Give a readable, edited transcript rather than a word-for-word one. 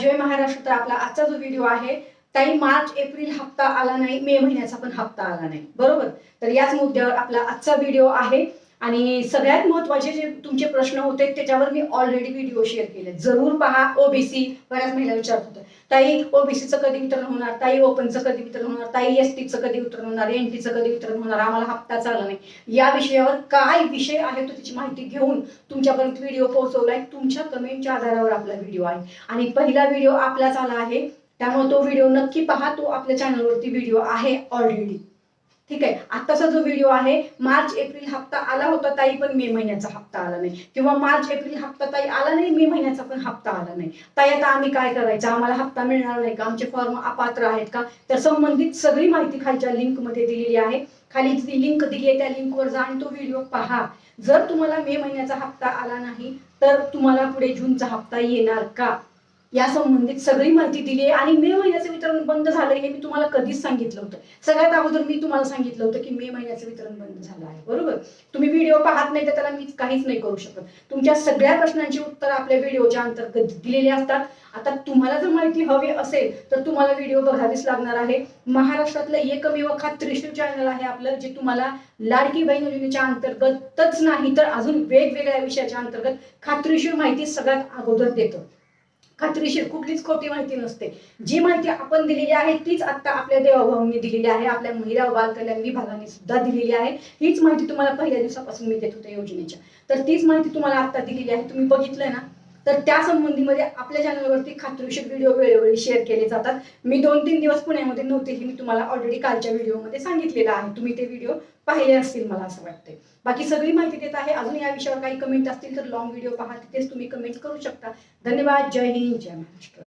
जय महाराष्ट्र. तर आपला आजचा जो व्हिडिओ आहे ताई, मार्च एप्रिल हप्ता आला नाही, मे महिन्याचा पण हप्ता आला नाही, बरोबर. तर याच मुद्द्यावर आपला आजचा व्हिडिओ आहे आणि सगळ्यात महत्त्वाचे जे तुमचे प्रश्न होते त्याच्यावर मी ऑलरेडी व्हिडिओ शेअर केले, जरूर पहा. ओबीसी बऱ्याच महिला विचारत होत्या, ताई ओबीसीचं कधी वितरण होणार, ताई ओपनचं कधी वितरण होणार, ताई एसटीचं कधी वितरण होणार, एनटीचं कधी वितरण होणार, आम्हाला हप्ताच आला नाही. या विषयावर काय विषय आहे तो त्याची माहिती घेऊन तुमच्यापर्यंत व्हिडिओ पोहोचवलाय. तुमच्या कमेंटच्या आधारावर आपला व्हिडिओ आहे आणि पहिला व्हिडिओ आपलाच आला आहे, त्यामुळे तो व्हिडिओ नक्की पहा. तो आपल्या चॅनलवरती व्हिडिओ आहे ऑलरेडी, ठीक आहे. आताचा जो व्हिडिओ आहे, मार्च एप्रिल हप्ता आला होता ताई पण मे महिन्याचा हप्ता आला नाही, किंवा मार्च एप्रिल हप्ता ताई आला नाही, मे महिन्याचा पण हप्ता आला नाही. ताई आता आम्ही काय करायचं, आम्हाला हप्ता मिळणार नाही का, आमचे फॉर्म अपात्र आहेत का, तर संबंधित सगळी माहिती खालच्या लिंक मध्ये दिलेली आहे. खाली जी लिंक दिली आहे त्या लिंकवर जा आणि तो व्हिडिओ पहा. जर तुम्हाला मे महिन्याचा हप्ता आला नाही तर तुम्हाला पुढे जूनचा हप्ता येणार का, या संबंधित सगळी माहिती दिली आहे. आणि मे महिन्याचं वितरण बंद झालं हे मी तुम्हाला कधीच सांगितलं होतं. सगळ्यात अगोदर मी तुम्हाला सांगितलं होतं की मे महिन्याचं वितरण बंद झालं आहे, बरोबर. तुम्ही व्हिडिओ पाहत नाही तर त्याला मी काहीच नाही करू शकत. तुमच्या सगळ्या प्रश्नांची उत्तर आपल्या व्हिडिओच्या अंतर्गत दिलेली असतात. आता तुम्हाला जर माहिती हवी असेल तर तुम्हाला व्हिडिओ बघावीच लागणार आहे. महाराष्ट्रातलं एकमेव खात्रीशीर चॅनल आहे आपलं, जे तुम्हाला लाडकी बहीण योजनेच्या अंतर्गतच नाही तर अजून वेगवेगळ्या विषयाच्या अंतर्गत खात्रीशीर माहिती सगळ्यात अगोदर देतं. खात्रीशीर, कुठलीच खोटी माहिती नसते. जी माहिती आपण दिलेली आहे तीच आता आपल्या देवाभाऊंनी दिलेली आहे, आपल्या महिला व बाल कल्याण विभागाने सुद्धा दिलेली आहे. हीच माहिती तुम्हाला पहिल्या दिवसापासून मी देत होते योजनेच्या, तर तीच माहिती तुम्हाला आता दिलेली आहे. तुम्ही बघितलंय ना, तर त्या संबंधीमध्ये आपल्या चॅनलवरती खात्रीशीर व्हिडिओ वेळोवेळी शेअर केले जातात. मी 2-3 दिवस पुण्यामध्ये नव्हते हे मी तुम्हाला ऑलरेडी कालच्या व्हिडिओमध्ये सांगितलेलं आहे. तुम्ही ते व्हिडिओ पाहिले असतील मला असं वाटते. बाकी सगळी माहिती देत आहे. अजून या विषयावर काही कमेंट असतील तर लॉंग व्हिडिओ पहा, तिथेच तुम्ही कमेंट करू शकता. धन्यवाद. जय हिंद, जय महाराष्ट्र.